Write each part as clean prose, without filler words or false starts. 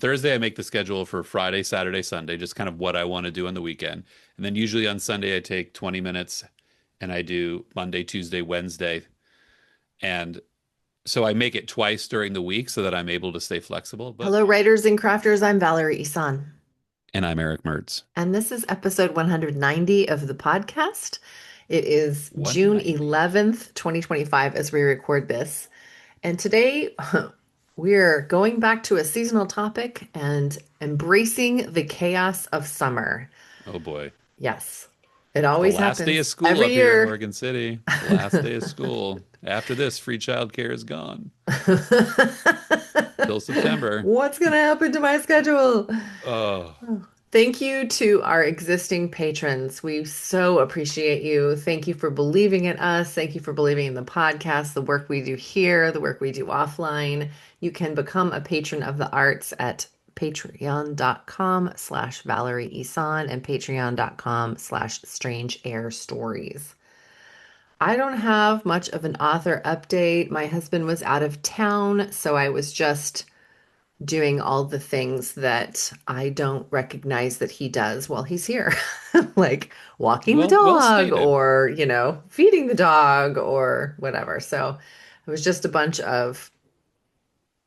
Thursday, I make the schedule for Friday, Saturday, Sunday, just kind of what I want to do on the weekend. And then usually on Sunday, I take 20 minutes and I do Monday, Tuesday, Wednesday. And so I make it twice during the week so that I'm able to stay flexible. But, Hello, writers and crafters. I'm Valerie Ihsan, and I'm Eric Mertz. and this is episode 190 of the podcast. It is June 190. 11th, 2025, as we record this. And today we're going back to a seasonal topic and embracing the chaos of summer. Oh boy. Yes, it It's the always last day of happens school every up here in year. Oregon City. The last day of school. After this, free childcare is gone till September. What's going to happen to my schedule? Oh, Thank you to our existing patrons. We so appreciate you. Thank you for believing in us. Thank you for believing in the podcast, the work we do here, the work we do offline. You can become a patron of the arts at patreon.com/Valerie Ihsan and patreon.com/Strange Air Stories. I don't have much of an author update. My husband was out of town, so I was just doing all the things that I don't recognize that he does while he's here, like walking the well dog stated. or, feeding the dog or whatever. So it was just a bunch of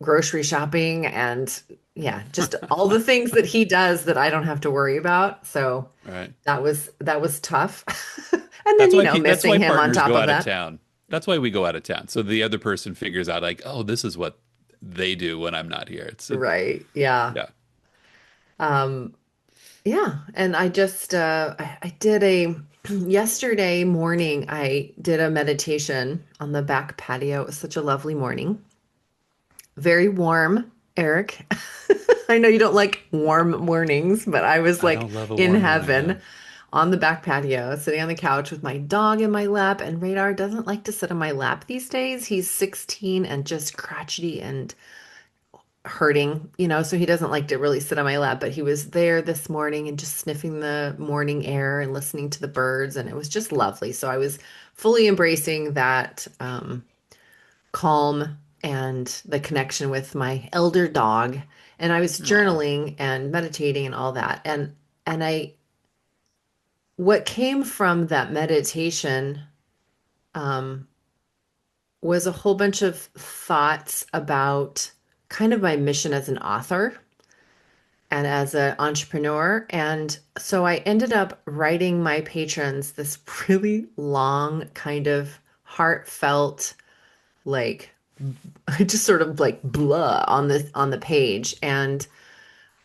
grocery shopping and yeah, just all the things that he does that I don't have to worry about. So Right. that was tough. And then, That's why that's missing why him on partners top go of out of that. town. That's why we go out of town. So the other person figures out like, oh, this is what they do when I'm not here. Right. Yeah. Yeah. Um, Yeah, and I just I did a yesterday morning I did a meditation on the back patio. It was such a lovely morning. Very warm, Eric. I know you don't like warm mornings, but I was I like don't love a in warm morning. heaven Yeah. on the back patio, sitting on the couch with my dog in my lap, and Radar doesn't like to sit on my lap these days. He's 16 and just crotchety and hurting, so he doesn't like to really sit on my lap, but he was there this morning and just sniffing the morning air and listening to the birds, and it was just lovely. So I was fully embracing that calm and the connection with my elder dog, and I was Aw. journaling and meditating and all that. And I what came from that meditation um, was a whole bunch of thoughts about kind of my mission as an author and as an entrepreneur. And so I ended up writing my patrons this really long, kind of heartfelt, like just sort of like blah on the page. And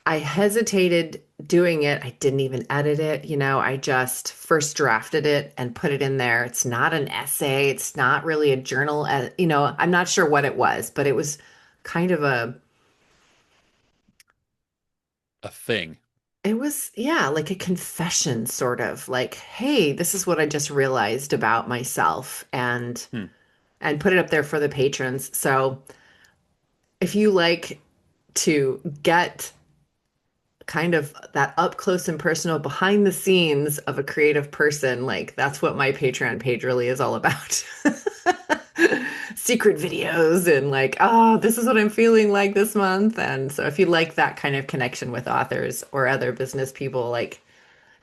I hesitated doing it. I didn't even edit it. I just first drafted it and put it in there. It's not an essay. It's not really a journal. I'm not sure what it was, but it was kind of A thing. it was, yeah, like a confession, sort of like, hey, this is what I just realized about myself, Hmm. and put it up there for the patrons. So if you like to get kind of that up close and personal behind the scenes of a creative person, like that's what my Patreon page really is all about. Secret videos and like, oh, this is what I'm feeling like this month. And so if you like that kind of connection with authors or other business people, like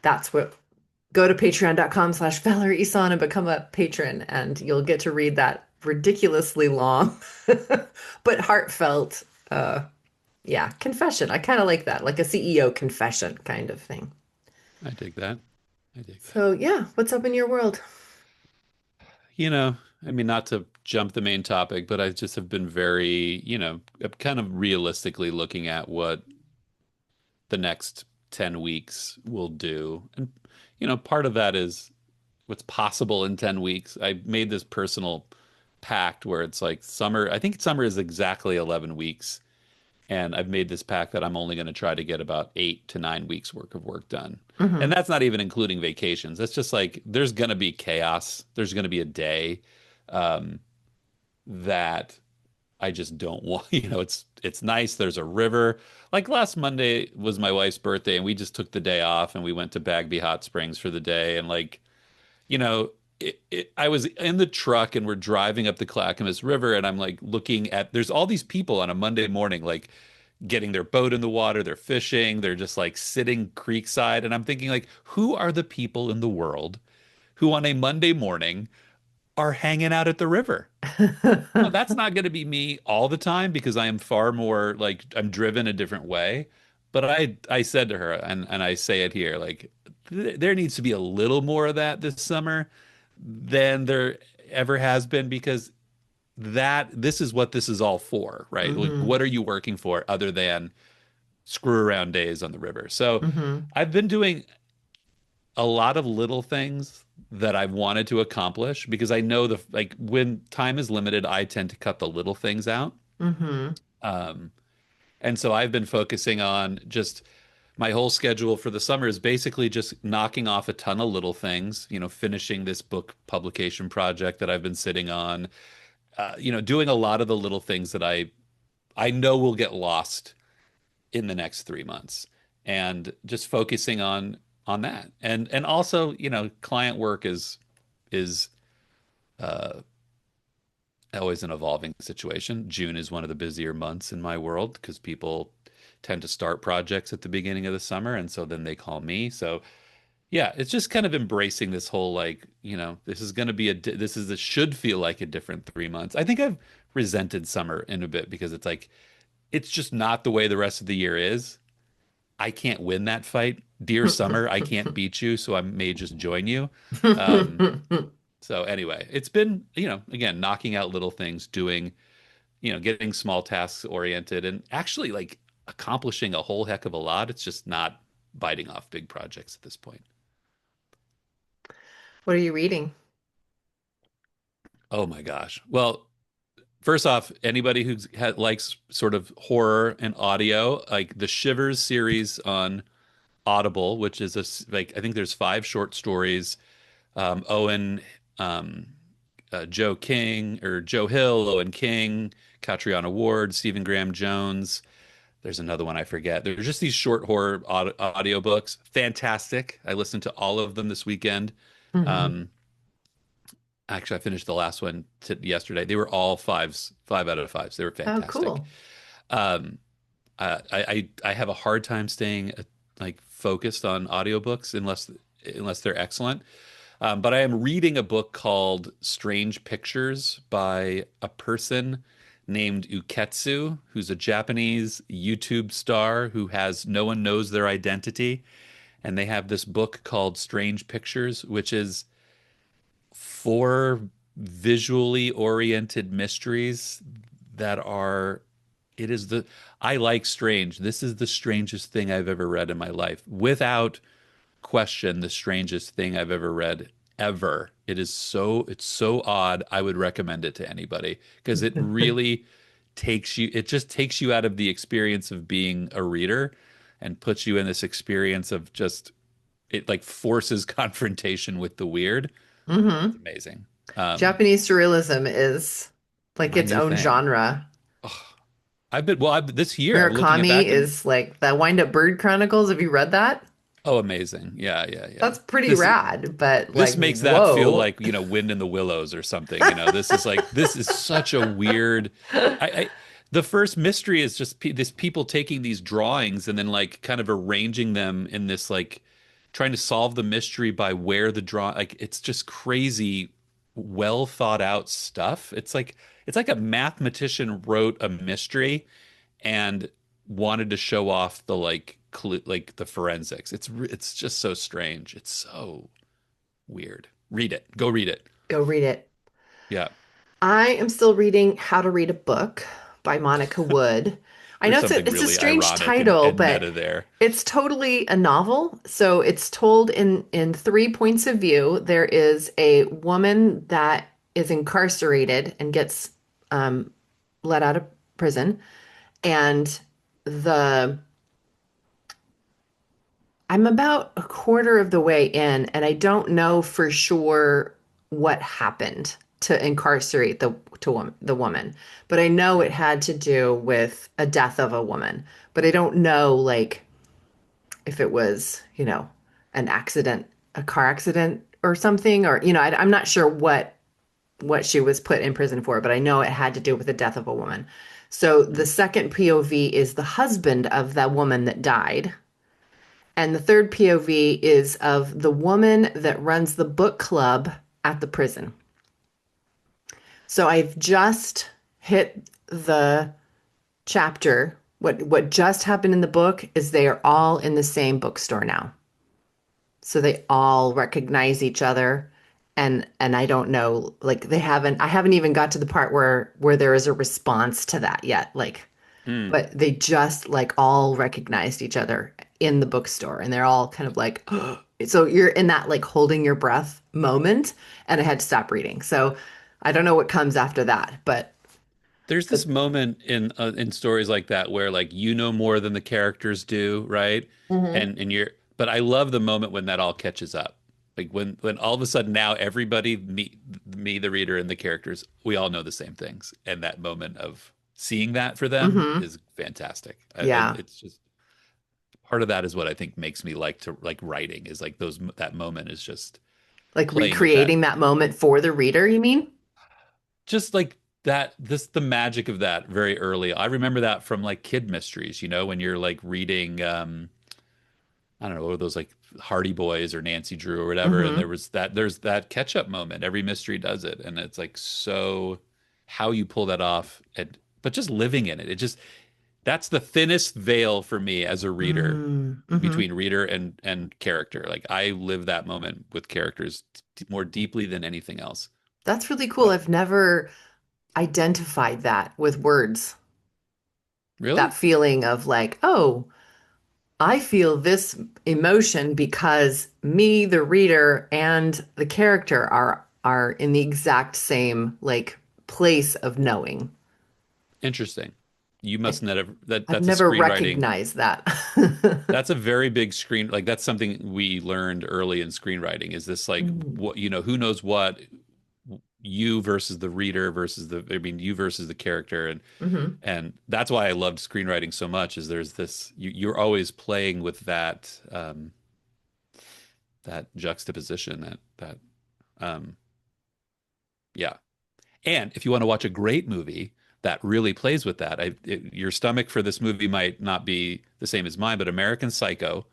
that's what go to patreon.com/Valerie Ihsan and become a patron, and you'll get to read that ridiculously long but heartfelt yeah, confession. I kind of like that, like a CEO confession kind of thing. I dig that. I dig that. So, yeah, what's up in your world? I mean, not to jump the main topic, but I just have been very, kind of realistically looking at what the next 10 weeks will do. And, part of that is what's possible in 10 weeks. I made this personal pact where it's like summer, I think summer is exactly 11 weeks. And I've made this pact that I'm only going to try to get about 8 to 9 weeks work of work done. And Hmm. that's not even including vacations. That's just like there's going to be chaos. There's going to be a day um, that I just don't want. It's nice. There's a river. Like last Monday was my wife's birthday, and we just took the day off and we went to Bagby Hot Springs for the day. And like, I was in the truck and we're driving up the Clackamas River, and I'm like looking at there's all these people on a Monday morning, like getting their boat in the water, they're fishing, they're just like sitting creekside. And I'm thinking like, who are the people in the world who on a Monday morning are hanging out at the river? Now, that's not going to be me all the time because I am far more like I'm driven a different way. But I said to her, and I say it here, like there needs to be a little more of that this summer than there ever has been because that this is what this is all for, right? Like, Hmm. what are you working for other than screw around days on the river? So Hmm. I've been doing a lot of little things that I've wanted to accomplish because I know the like when time is limited, I tend to cut the little things out. Hmm. Um, and so I've been focusing on just my whole schedule for the summer is basically just knocking off a ton of little things, finishing this book publication project that I've been sitting on, doing a lot of the little things that I know will get lost in the next 3 months and just focusing on that. And also, client work is uh always an evolving situation. June is one of the busier months in my world because people tend to start projects at the beginning of the summer and so then they call me. So yeah, it's just kind of embracing this whole like, this is going to be this should feel like a different 3 months. I think I've resented summer in a bit because it's like it's just not the way the rest of the year is. I can't win that fight. Dear summer, I can't beat you, so I may just join you. Um, so anyway, it's been, again, knocking out little things, doing, getting small tasks oriented and actually like accomplishing a whole heck of a lot. It's just not biting off big projects at this point. What are you reading? Oh my gosh. Well, first off, anybody who likes sort of horror and audio, like the Shivers series on Audible, which is like I think there's 5 short stories. Owen, um, Joe King or Joe Hill, Owen King, Catriona Ward, Stephen Graham Jones. There's another one I forget. There's just these short horror audiobooks. Fantastic. I listened to all of them this weekend. Hmm. Um, Actually, I finished the last one yesterday. They were all fives, 5 out of 5s. They were Oh, fantastic. cool. Um, I have a hard time staying like focused on audiobooks unless they're excellent. But I am reading a book called Strange Pictures by a person named Uketsu, who's a Japanese YouTube star who has no one knows their identity. And they have this book called Strange Pictures, which is 4 visually oriented mysteries that are it is the I like strange. This is the strangest thing I've ever read in my life. Without question, the strangest thing I've ever read ever. It's so odd. I would recommend it to anybody because it just takes you out of the experience of being a reader and puts you in this experience of just it like forces confrontation with the weird. It's Hmm. amazing. Japanese surrealism is like My its new own thing. genre. Oh, I've this year looking at Murakami back and is like the Wind Up Bird Chronicles. Have you read that? oh, amazing. Yeah, yeah, yeah. That's pretty This rad, but this like, makes that feel whoa. like, Wind in the Willows or something. This is such a weird I the first mystery is just this people taking these drawings and then like kind of arranging them in this like trying to solve the mystery by where the draw like it's just crazy well thought out stuff. It's like a mathematician wrote a mystery and wanted to show off the like the forensics. It's just so strange. It's so weird. Read it. Go read it. Go read it. Yeah. I am still reading How to Read a Book by Monica Wood. I There's know something it's a really strange ironic and, title, and but meta there. it's totally a novel. So it's told in 3 points of view. There is a woman that is incarcerated and gets um, let out of prison, and the I'm about a quarter of the way in, and I don't know for sure what happened to incarcerate the woman, but I know it had to do with a death of a woman. But I don't know like if it was, an accident, a car accident or something, or I'm not sure what she was put in prison for, but I know it had to do with the death of a woman. So the Mm. second POV is the husband of that woman that died. And the third POV is of the woman that runs the book club at the prison. So I've just hit the chapter. What just happened in the book is they are all in the same bookstore now. So they all recognize each other, and I don't know, like I haven't even got to the part where there is a response to that yet. Like, Mm. but they just like all recognized each other in the bookstore, and they're all kind of like so you're in that like holding your breath moment, and I had to stop reading. So I don't know what comes after that, There's but this moment in stories like that where like you know more than the characters do, right? Mhm. And you're but I love the moment when that all catches up. Like when all of a sudden now everybody me the reader and the characters we all know the same things and that moment of seeing that for them Mhm. is fantastic. Yeah, It's just part of that is what I think makes me like to like writing is like those that moment is just like playing with that recreating that moment for the reader, you mean? just like that this the magic of that very early. I remember that from like kid mysteries, you know, when you're like reading I don't know, what are those like Hardy Boys or Nancy Drew or whatever, and Hmm. there's that catch up moment. Every mystery does it, and it's like so how you pull that off and but just living in it. It just that's the thinnest veil for me as a reader Mm-hmm. between reader and character. Like I live that moment with characters more deeply than anything else. That's really cool. What? I've never identified that with words. That Really? feeling of like, oh, I feel this emotion because me, the reader, and the character are in the exact same like place of knowing. Interesting. You I, must not have I've that's a never screenwriting. recognized that. That's a very big screen like that's something we learned early in screenwriting is this like Mm-hmm. what you know who knows what you versus the reader versus the I mean you versus the character and that's why I loved screenwriting so much is there's this you're always playing with that juxtaposition that um yeah. And if you want to watch a great movie that really plays with that, your stomach for this movie might not be the same as mine, but American Psycho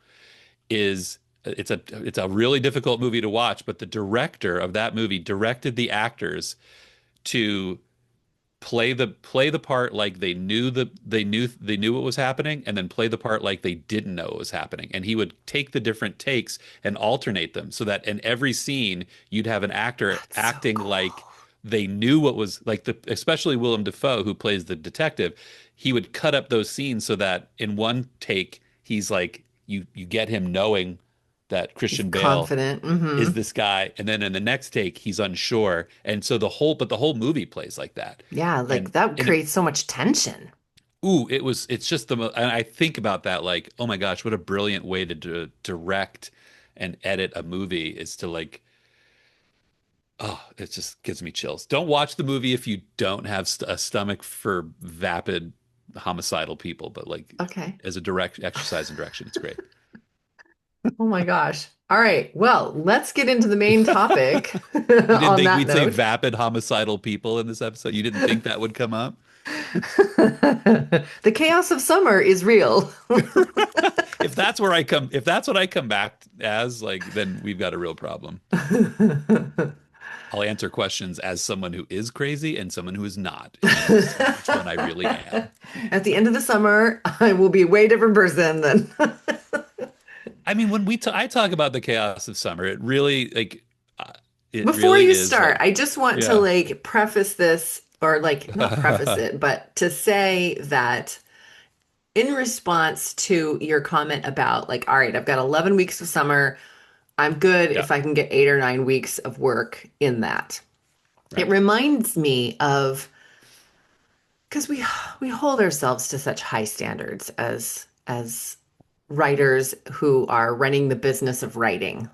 is it's a really difficult movie to watch, but the director of that movie directed the actors to play the part like they knew what was happening and then play the part like they didn't know what was happening and he would take the different takes and alternate them so that in every scene you'd have an actor That's so acting cool. like they knew what was like the especially Willem Dafoe who plays the detective he would cut up those scenes so that in one take he's like you get him knowing that He's Christian Bale confident. is Hmm. this guy and then in the next take he's unsure and so the whole movie plays like that Yeah, like and that and it creates so much tension. ooh it's just and I think about that like oh my gosh what a brilliant way to direct and edit a movie is to like oh it just gives me chills don't watch the movie if you don't have a stomach for vapid homicidal people but like Okay. as a direct exercise and direction it's great. Oh my gosh. All right. Well, let's get into the main topic You didn't on think that we'd say note. vapid homicidal people in this episode you didn't think that would come up. The chaos of summer is real. If that's what I come back as, like, then we've got a real problem. I'll answer questions as someone who is crazy and someone who is not, and you'll see which one I really am. At the end of the summer, I will be a way different person than I mean, when I talk about the chaos of summer, it really uh, it before really you is start, like, I just want to yeah. like preface this or like not preface it, but to say that in response to your comment about like, all right, I've got 11 weeks of summer. I'm good Yeah, if I can get 8 or 9 weeks of work in that. It right. reminds me of because we hold ourselves to such high standards as writers who are running the business of writing.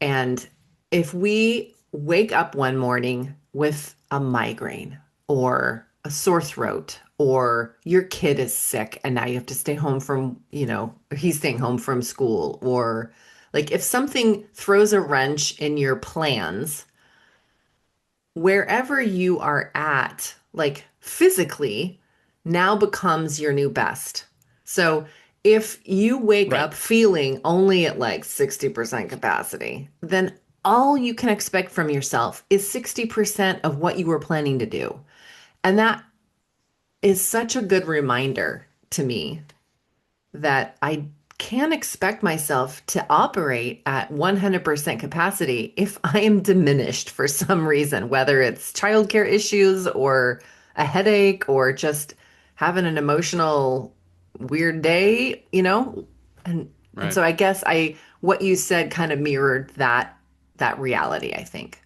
And if we wake up one morning with a migraine or a sore throat or your kid is sick and now you have to stay home from, he's staying home from school or like if something throws a wrench in your plans, wherever you are at, like physically, now becomes your new best. So if you wake Right. up feeling only at like 60% capacity, then all you can expect from yourself is 60% of what you were planning to do. And that is such a good reminder to me that I can't expect myself to operate at 100% capacity if I am diminished for some reason, whether it's childcare issues or a headache or just having an emotional weird day, you know? And Right. so I guess I what you said kind of mirrored that reality, I think.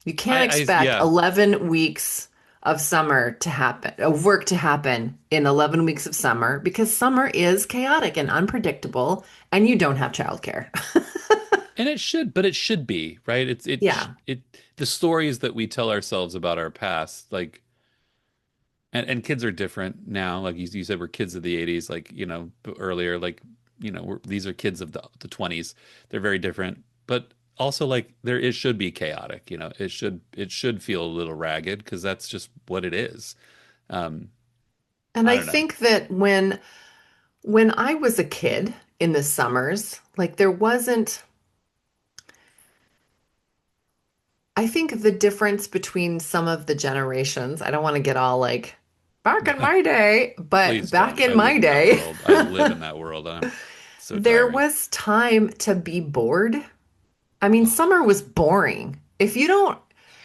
You can't expect Yeah. 11 weeks of summer to happen, of work to happen in 11 weeks of summer because summer is chaotic and unpredictable and you don't have childcare. And it should, but it should be, right? Yeah. The stories that we tell ourselves about our past, like, and kids are different now. Like you said, we're kids of the 80s, like, earlier, like, these are kids of the 20s. They're very different, but also like it should be chaotic, it should feel a little ragged because that's just what it is. Um, And I I don't know. think that when I was a kid in the summers, like there wasn't I think the difference between some of the generations, I don't want to get all like back in my day, but Please back don't. in I live my in that day, world. I live in that world. I'm so there tiring. was time to be bored. I mean, Oh, summer was boring. If you don't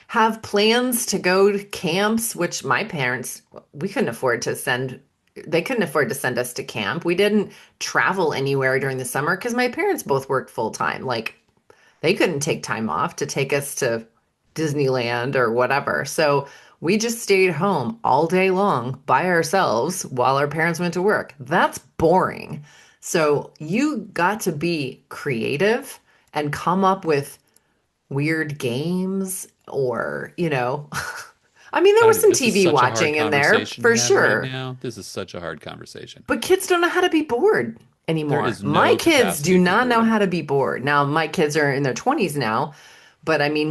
have plans to go to camps, which my parents, we couldn't afford to send, they couldn't afford to send us to camp. We didn't travel anywhere during the summer because my parents both worked full time. Like they couldn't take time off to take us to Disneyland or whatever. So we just stayed home all day long by ourselves while our parents went to work. That's boring. So you got to be creative and come up with weird games or, I mean, there was some This is TV such a hard watching in there conversation to for have right sure. now. This is such a hard conversation. But kids don't know how to be bored There anymore. is My no kids do capacity for not know boredom. how to be bored. Now, my kids are in their 20s now, but I mean,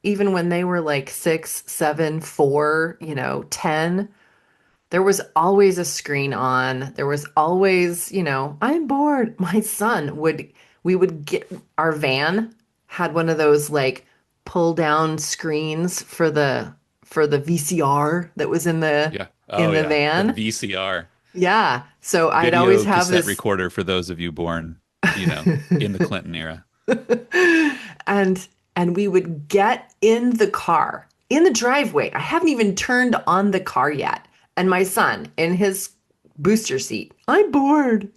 even when they were like 6, 7, 4, 10, there was always a screen on. There was always, I'm bored. We would get our van had one of those like pull down screens for the VCR that was Yeah. in Oh, the yeah. The van. VCR, Yeah. So I'd always video have cassette this recorder for those of you born, in the Clinton era. and and we would get in the car, in the driveway. I haven't even turned on the car yet. And my son in his booster seat. I'm bored.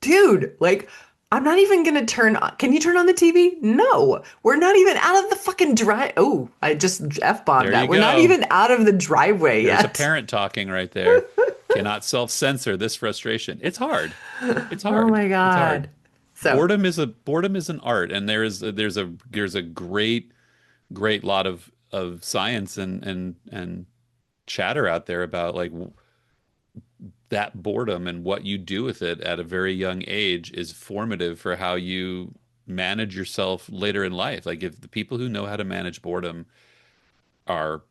Dude, like I'm not even gonna turn on. Can you turn on the TV? No. We're not even out of the fucking drive. Oh, I just F-bombed There that. you We're not go. even out of the driveway There's a yet. parent talking right there. Cannot self-censor this frustration. It's hard. It's Oh hard. my It's hard. God. So, Boredom is an art, and there's a great lot of science and chatter out there about like that boredom and what you do with it at a very young age is formative for how you manage yourself later in life. Like if the people who know how to manage boredom are,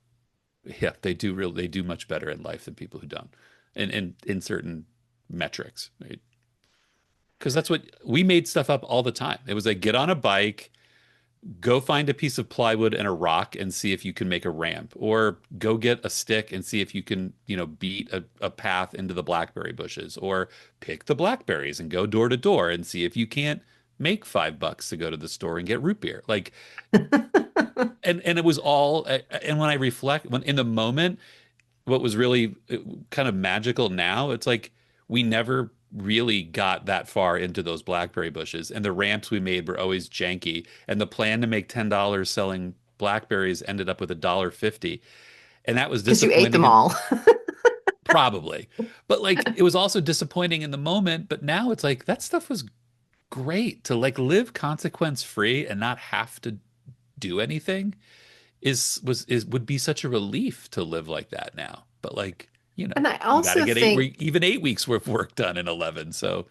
yeah, they do much better in life than people who don't, in certain metrics, right? Because that's what we made stuff up all the time. It was like get on a bike, go find a piece of plywood and a rock and see if you can make a ramp, or go get a stick and see if you can, beat a path into the blackberry bushes, or pick the blackberries and go door to door and see if you can't make $5 to go to the store and get root beer. Like, and it was all, and when I reflect, when in the moment, what was really kind of magical now, it's like we never really got that far into those blackberry bushes, and the ramps we made were always janky, and the plan to make $10 selling blackberries ended up with $1.50, and that was because you ate them disappointing and all. probably, but like it was also disappointing in the moment. But now it's like that stuff was great to like live consequence free and not have to do anything would be such a relief to live like that now. But like, And you got to get even 8 weeks worth of work done in 11. So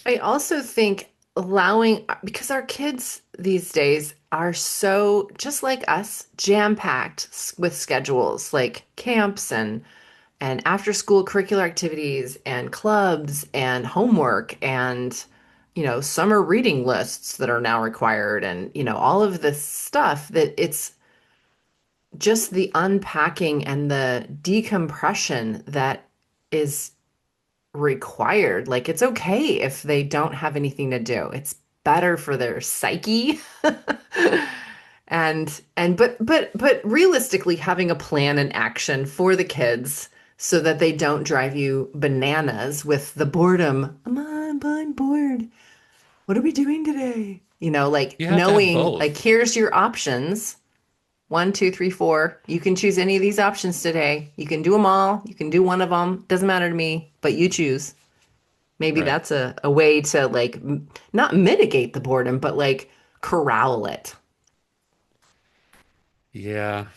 I also think allowing because our kids these days are so just like us, jam-packed with schedules like camps and and after school curricular activities and clubs and homework and summer reading lists that are now required and all of this stuff that it's just the unpacking and the decompression that is required. Like it's okay if they don't have anything to do. It's better for their psyche. But realistically having a plan and action for the kids so that they don't drive you bananas with the boredom. I'm bored. What are we doing today? Like You have to have knowing like both. here's your options. One, two, three, four. You can choose any of these options today. You can do them all. You can do one of them. Doesn't matter to me, but you choose. Maybe Right. that's a way to like not mitigate the boredom, but like corral it. Yeah.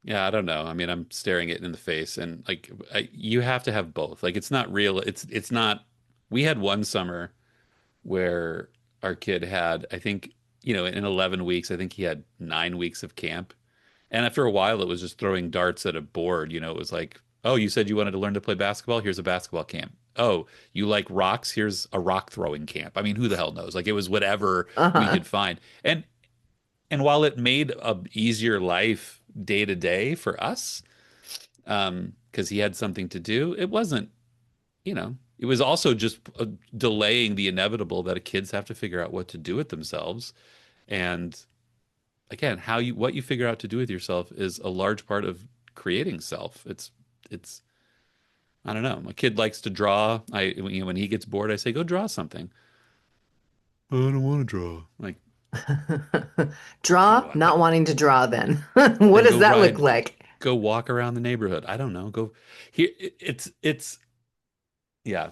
Yeah, I don't know. I mean, I'm staring it in the face and like you have to have both. Like it's not real. It's not we had one summer where our kid had, I think, in 11 weeks, I think he had 9 weeks of camp. And after a while, it was just throwing darts at a board. It was like, oh, you said you wanted to learn to play basketball? Here's a basketball camp. Oh, you like rocks? Here's a rock throwing camp. I mean, who the hell knows? Like it was whatever we Uh-huh. could find. And while it made a easier life day to day for us, because he had something to do, it wasn't, it was also just delaying the inevitable that kids have to figure out what to do with themselves. And again, what you figure out to do with yourself is a large part of creating self. It's I don't know. My kid likes to draw. When he gets bored, I say, go draw something. I don't want to draw. Like, Draw, what? not wanting to draw then. What Then does go that look like? go walk around the neighborhood. I don't know. Go here. It's yeah.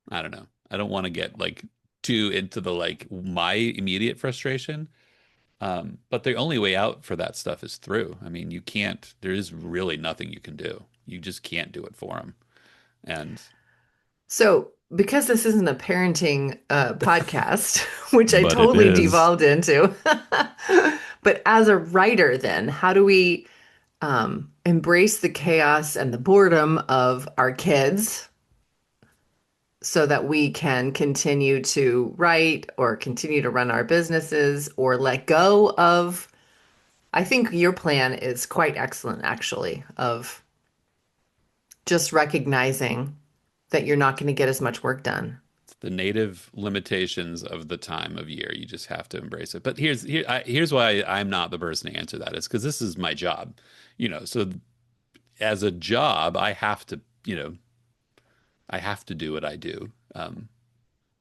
I don't know. I don't want to get like too into the like my immediate frustration. But the only way out for that stuff is through. I mean, you can't, there is really nothing you can do. You just can't do it for them. And, So, because this isn't a parenting podcast, which I but it totally is. devolved into, but as a writer, then, how do we embrace the chaos and the boredom of our kids so that we can continue to write or continue to run our businesses or let go of? I think your plan is quite excellent, actually, of just recognizing that you're not going to get as much work done. It's the native limitations of the time of year. You just have to embrace it. But here's why I'm not the person to answer that is because this is my job. So as a job, I have to do what I do.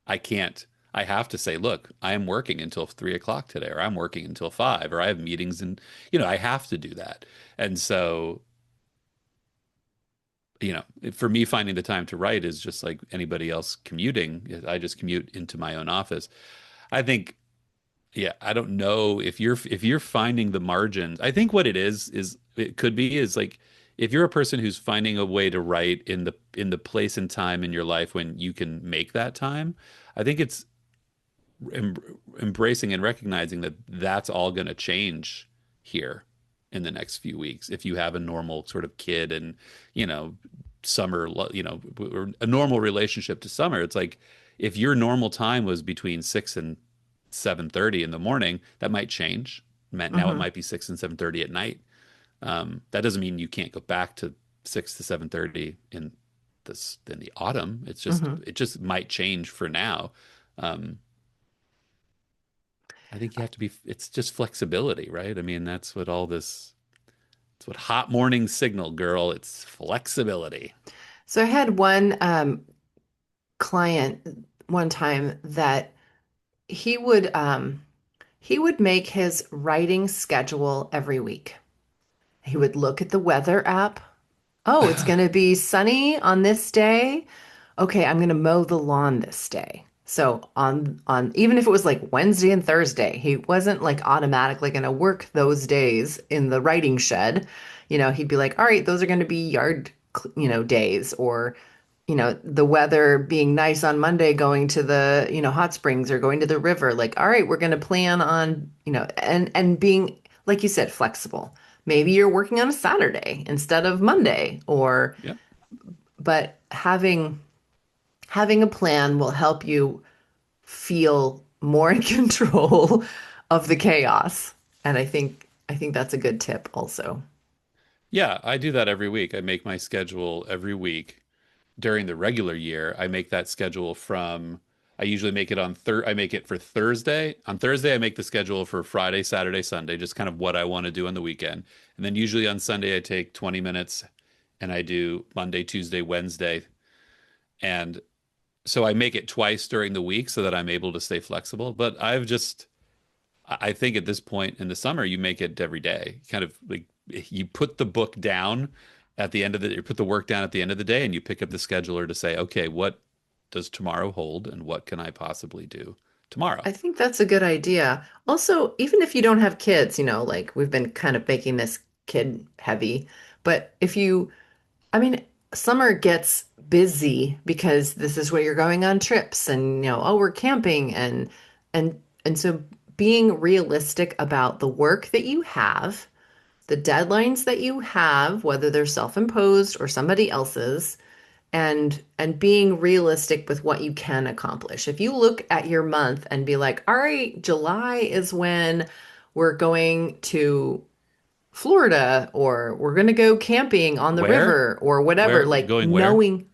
I can't. I have to say, look, I am working until 3 o'clock today, or I'm working until five, or I have meetings, and I have to do that. And so, for me, finding the time to write is just like anybody else commuting. I just commute into my own office. I think, yeah, I don't know if you're finding the margins. I think what it is it could be is like if you're a person who's finding a way to write in the place and time in your life when you can make that time. I think it's em embracing and recognizing that that's all going to change here in the next few weeks. If you have a normal sort of kid and, you know, summer, or a normal relationship to summer, it's like if your normal time was between 6 and 7:30 in the morning, that might change. Now it Hmm. might be 6 and 7:30 at night. That doesn't mean you can't go back to 6 to 7:30 in the autumn. Hmm. It just might change for now. Um, I think you have to be, it's just flexibility, right? I mean, it's what hot morning signal, girl. It's flexibility. So I had one client one time that he would he would make his writing schedule every week. He would look at the weather app. Oh, it's going to be sunny on this day. Okay, I'm going to mow the lawn this day. So on even if it was like Wednesday and Thursday, he wasn't like automatically going to work those days in the writing shed. He'd be like, "All right, those are going to be yard, days," or the weather being nice on Monday, going to the, hot springs or going to the river. Like, all right, we're going to plan on, and being, like you said, flexible. Maybe you're working on a Saturday instead of Monday, or Yep. but having a plan will help you feel more in control of the chaos. And I think that's a good tip also. Yeah, I do that every week. I make my schedule every week. During the regular year, I make that schedule from I usually make it on I make it for Thursday. On Thursday, I make the schedule for Friday, Saturday, Sunday, just kind of what I want to do on the weekend. And then usually on Sunday, I take 20 minutes and I do Monday, Tuesday, Wednesday. And so I make it twice during the week so that I'm able to stay flexible. But I think at this point in the summer, you make it every day. Kind of like you put the book down at the end of you put the work down at the end of the day and you pick up the scheduler to say, okay, what does tomorrow hold and what can I possibly do tomorrow? I think that's a good idea. Also, even if you don't have kids, like we've been kind of making this kid heavy, but if you, I mean, summer gets busy because this is where you're going on trips and, oh, we're camping and so being realistic about the work that you have, the deadlines that you have, whether they're self-imposed or somebody else's, and being realistic with what you can accomplish. If you look at your month and be like, all right, July is when we're going to Florida or we're going to go camping on the Where? river or whatever, Where like going where? knowing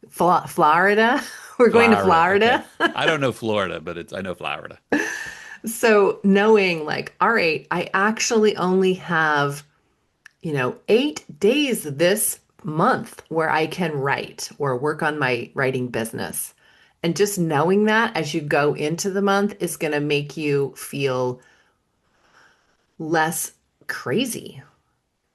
Florida, we're going to Florida. Okay. Florida. I don't know Florida, but I know Florida. So knowing like, all right, I actually only have 8 days this month where I can write or work on my writing business. And just knowing that as you go into the month is going to make you feel less crazy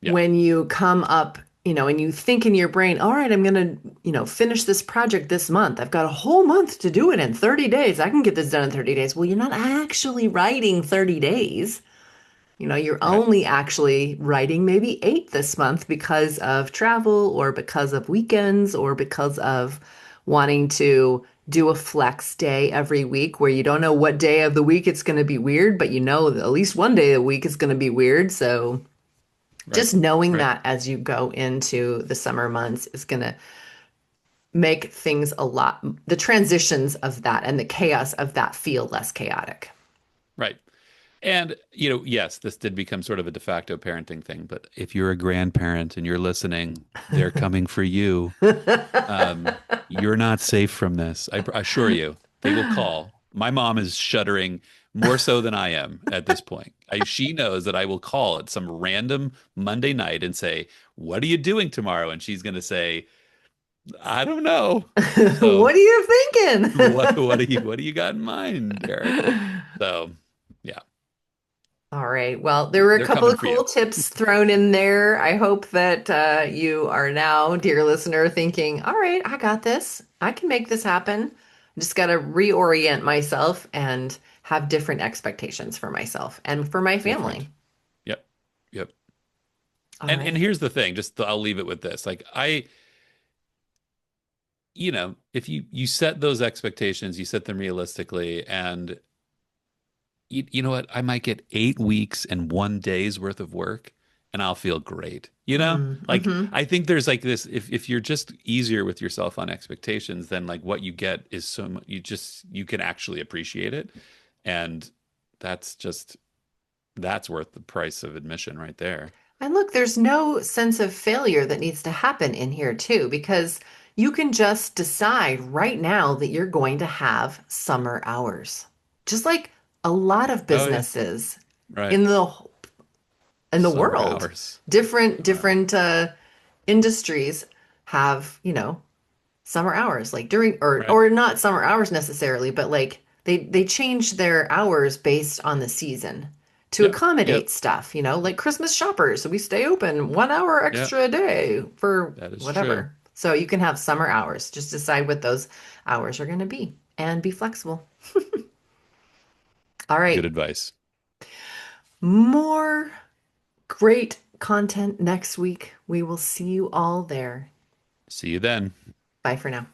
Yeah. when you come up, and you think in your brain, all right, I'm going to, finish this project this month. I've got a whole month to do it in 30 days. I can get this done in 30 days. Well, you're not actually writing 30 days. You're Right. only actually writing maybe 8 this month because of travel or because of weekends or because of wanting to do a flex day every week where you don't know what day of the week it's going to be weird, but you know that at least one day a week is going to be weird. So Right. just knowing Right. that as you go into the summer months is going to make things the transitions of that and the chaos of that feel less chaotic. Right. And, yes, this did become sort of a de facto parenting thing, but if you're a grandparent and you're listening, they're coming for you. You're not safe from this. I assure you, they will call. My mom is shuddering more so than I am at this point. She knows that I will call at some random Monday night and say, "What are you doing tomorrow?" And she's going to say, "I don't know." So, What are you thinking? what do you got in mind, Eric? So, yeah, All right. Well, there were a they're couple coming of for you. cool tips thrown in there. I hope that you are now, dear listener, thinking, all right, I got this. I can make this happen. Just got to reorient myself and have different expectations for myself and for my That's right. family. Yep. Yep. All And right. here's the thing, I'll leave it with this. Like if you set those expectations, you set them realistically, and you know what? I might get 8 weeks and one day's worth of work, and I'll feel great. Like Mm-hmm. I think there's like this. If you're just easier with yourself on expectations, then like what you get is you can actually appreciate it, and that's just that's worth the price of admission right there. And look, there's no sense of failure that needs to happen in here, too, because you can just decide right now that you're going to have summer hours. Just like a lot of Oh yeah, businesses right. in the Summer world, hours. different Wow. different industries have, summer hours like during Right. or not summer hours necessarily, but like they change their hours based on the season to Yep. accommodate Yep. stuff, like Christmas shoppers. So we stay open 1 hour Yep. extra a day for That is true. whatever. So you can have summer hours. Just decide what those hours are going to be and be flexible. All Good right. advice. More great content next week. We will see you all there. See you then. Bye for now.